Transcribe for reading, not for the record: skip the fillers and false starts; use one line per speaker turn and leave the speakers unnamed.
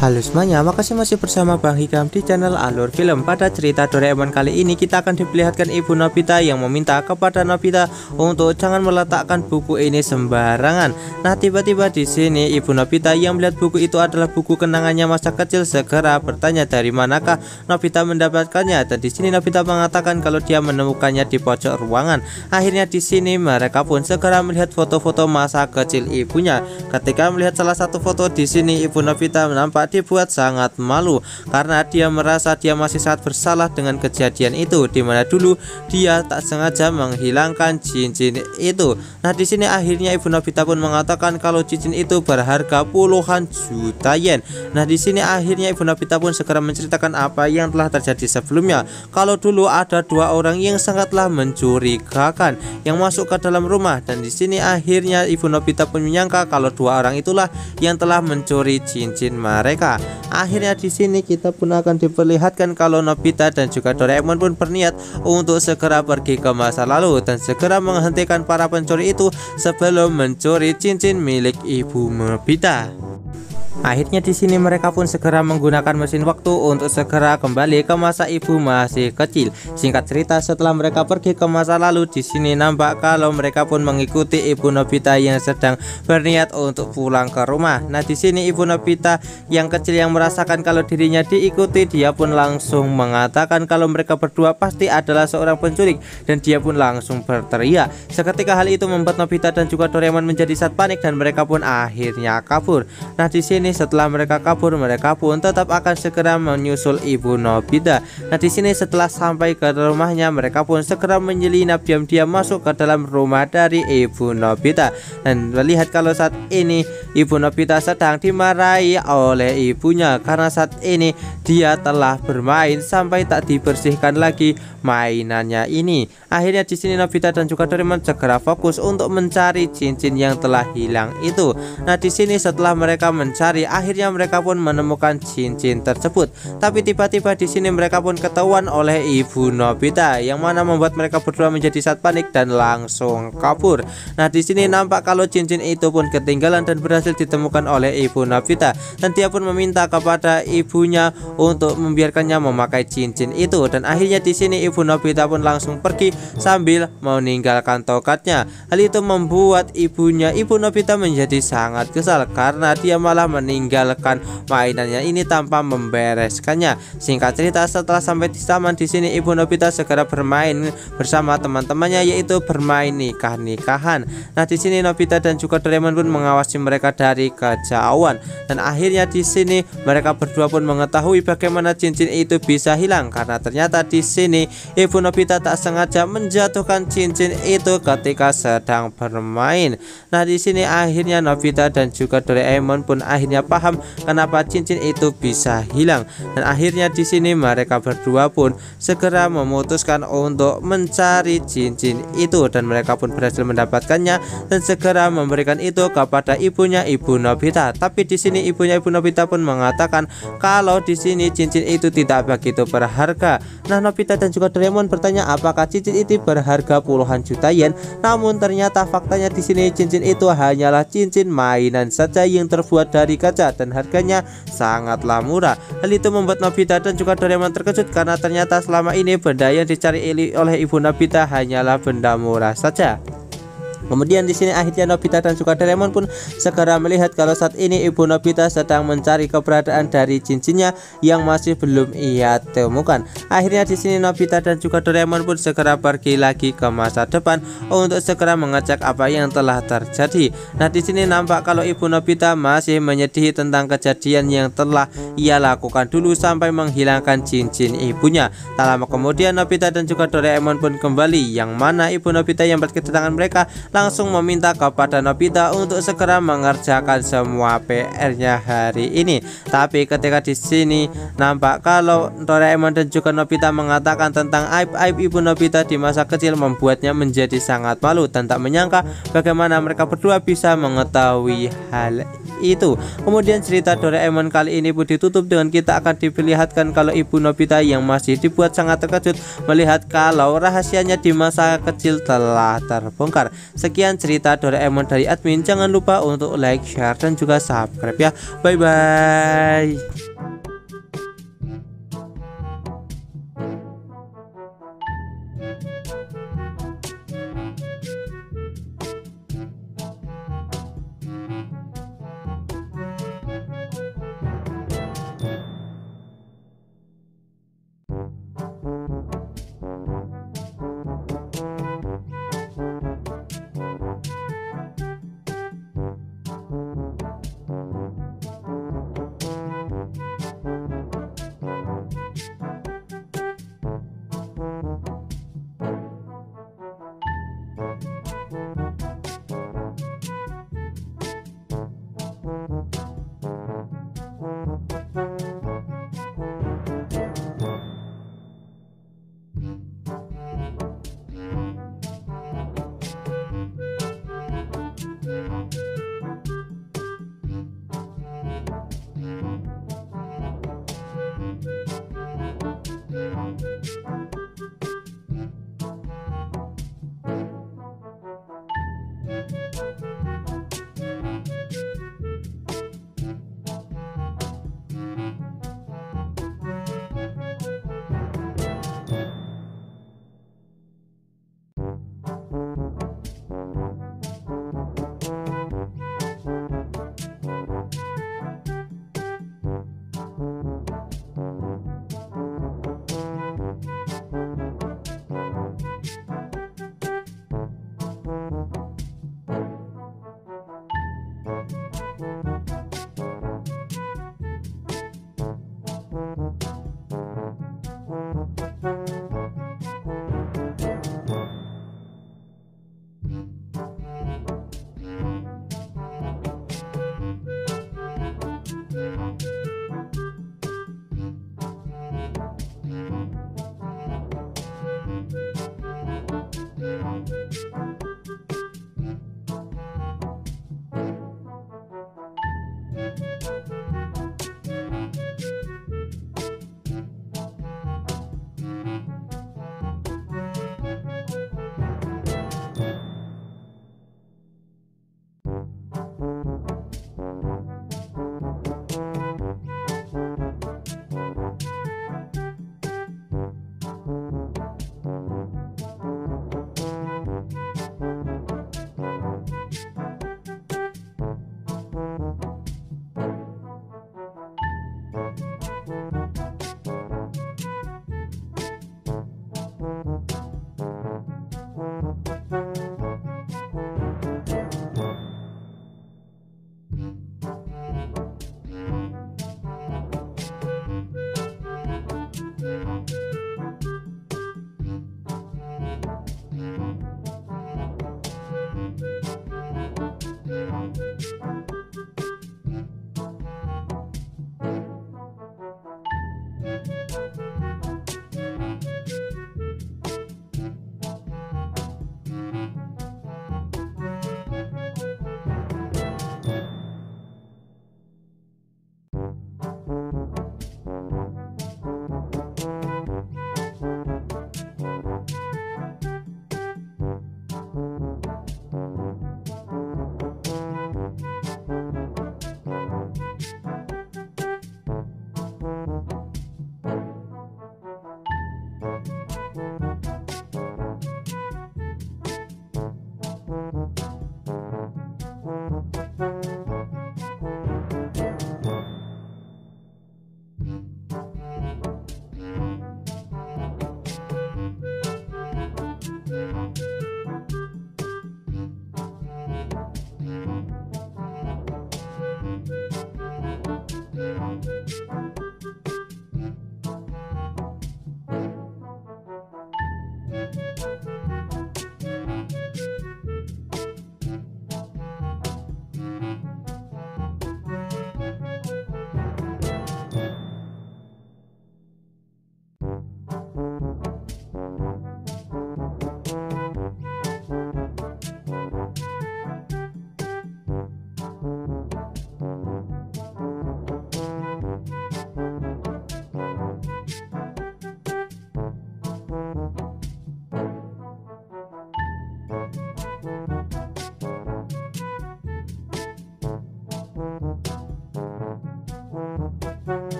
Halo semuanya, makasih masih bersama Bang Hikam di channel Alur Film. Pada cerita Doraemon kali ini kita akan diperlihatkan Ibu Nobita yang meminta kepada Nobita untuk jangan meletakkan buku ini sembarangan. Nah, tiba-tiba di sini Ibu Nobita yang melihat buku itu adalah buku kenangannya masa kecil segera bertanya dari manakah Nobita mendapatkannya. Dan di sini Nobita mengatakan kalau dia menemukannya di pojok ruangan. Akhirnya di sini mereka pun segera melihat foto-foto masa kecil ibunya. Ketika melihat salah satu foto di sini, Ibu Nobita nampak dibuat sangat malu karena dia merasa dia masih sangat bersalah dengan kejadian itu, dimana dulu dia tak sengaja menghilangkan cincin itu. Nah, di sini akhirnya Ibu Nobita pun mengatakan kalau cincin itu berharga puluhan juta yen. Nah, di sini akhirnya Ibu Nobita pun segera menceritakan apa yang telah terjadi sebelumnya. Kalau dulu ada dua orang yang sangatlah mencurigakan yang masuk ke dalam rumah, dan di sini akhirnya Ibu Nobita pun menyangka kalau dua orang itulah yang telah mencuri cincin mereka. Akhirnya di sini kita pun akan diperlihatkan kalau Nobita dan juga Doraemon pun berniat untuk segera pergi ke masa lalu dan segera menghentikan para pencuri itu sebelum mencuri cincin milik Ibu Nobita. Akhirnya di sini mereka pun segera menggunakan mesin waktu untuk segera kembali ke masa ibu masih kecil. Singkat cerita, setelah mereka pergi ke masa lalu, di sini nampak kalau mereka pun mengikuti Ibu Nobita yang sedang berniat untuk pulang ke rumah. Nah, di sini Ibu Nobita yang kecil yang merasakan kalau dirinya diikuti, dia pun langsung mengatakan kalau mereka berdua pasti adalah seorang penculik dan dia pun langsung berteriak. Seketika hal itu membuat Nobita dan juga Doraemon menjadi sangat panik dan mereka pun akhirnya kabur. Nah, di sini setelah mereka kabur, mereka pun tetap akan segera menyusul Ibu Nobita. Nah, di sini setelah sampai ke rumahnya, mereka pun segera menyelinap diam-diam masuk ke dalam rumah dari Ibu Nobita dan melihat kalau saat ini Ibu Nobita sedang dimarahi oleh ibunya karena saat ini dia telah bermain sampai tak dibersihkan lagi mainannya ini. Akhirnya di sini Nobita dan juga Doraemon segera fokus untuk mencari cincin yang telah hilang itu. Nah, di sini setelah mereka mencari, akhirnya mereka pun menemukan cincin tersebut. Tapi tiba-tiba di sini mereka pun ketahuan oleh Ibu Nobita yang mana membuat mereka berdua menjadi sangat panik dan langsung kabur. Nah, di sini nampak kalau cincin itu pun ketinggalan dan berhasil ditemukan oleh Ibu Nobita dan dia pun meminta kepada ibunya untuk membiarkannya memakai cincin itu. Dan akhirnya di sini Ibu Nobita pun langsung pergi sambil meninggalkan tokatnya. Hal itu membuat ibunya Ibu Nobita menjadi sangat kesal karena dia malah meninggalkan mainannya ini tanpa membereskannya. Singkat cerita, setelah sampai di taman, di sini Ibu Nobita segera bermain bersama teman-temannya, yaitu bermain nikah-nikahan. Nah, di sini Nobita dan juga Doraemon pun mengawasi mereka dari kejauhan dan akhirnya di sini mereka berdua pun mengetahui bagaimana cincin itu bisa hilang karena ternyata di sini Ibu Nobita tak sengaja menjatuhkan cincin itu ketika sedang bermain. Nah, di sini akhirnya Nobita dan juga Doraemon pun akhirnya paham kenapa cincin itu bisa hilang dan akhirnya di sini mereka berdua pun segera memutuskan untuk mencari cincin itu dan mereka pun berhasil mendapatkannya dan segera memberikan itu kepada ibunya Ibu Nobita. Tapi di sini ibunya Ibu Nobita pun mengatakan kalau di sini cincin itu tidak begitu berharga. Nah, Nobita dan juga Doraemon bertanya apakah cincin itu berharga puluhan juta yen. Namun ternyata faktanya di sini cincin itu hanyalah cincin mainan saja yang terbuat dari kaca dan harganya sangatlah murah. Hal itu membuat Nobita dan juga Doraemon terkejut karena ternyata selama ini benda yang dicari oleh Ibu Nobita hanyalah benda murah saja. Kemudian di sini akhirnya Nobita dan juga Doraemon pun segera melihat kalau saat ini Ibu Nobita sedang mencari keberadaan dari cincinnya yang masih belum ia temukan. Akhirnya di sini Nobita dan juga Doraemon pun segera pergi lagi ke masa depan untuk segera mengecek apa yang telah terjadi. Nah, di sini nampak kalau Ibu Nobita masih menyedihi tentang kejadian yang telah ia lakukan dulu sampai menghilangkan cincin ibunya. Tak lama kemudian Nobita dan juga Doraemon pun kembali, yang mana Ibu Nobita yang berkedatangan mereka langsung meminta kepada Nobita untuk segera mengerjakan semua PR-nya hari ini. Tapi ketika di sini nampak kalau Doraemon dan juga Nobita mengatakan tentang aib-aib Ibu Nobita di masa kecil membuatnya menjadi sangat malu dan tak menyangka bagaimana mereka berdua bisa mengetahui hal itu. Kemudian cerita Doraemon kali ini pun ditutup dengan kita akan diperlihatkan kalau Ibu Nobita yang masih dibuat sangat terkejut melihat kalau rahasianya di masa kecil telah terbongkar. Sekian cerita Doraemon dari admin. Jangan lupa untuk like, share dan juga subscribe ya. Bye bye.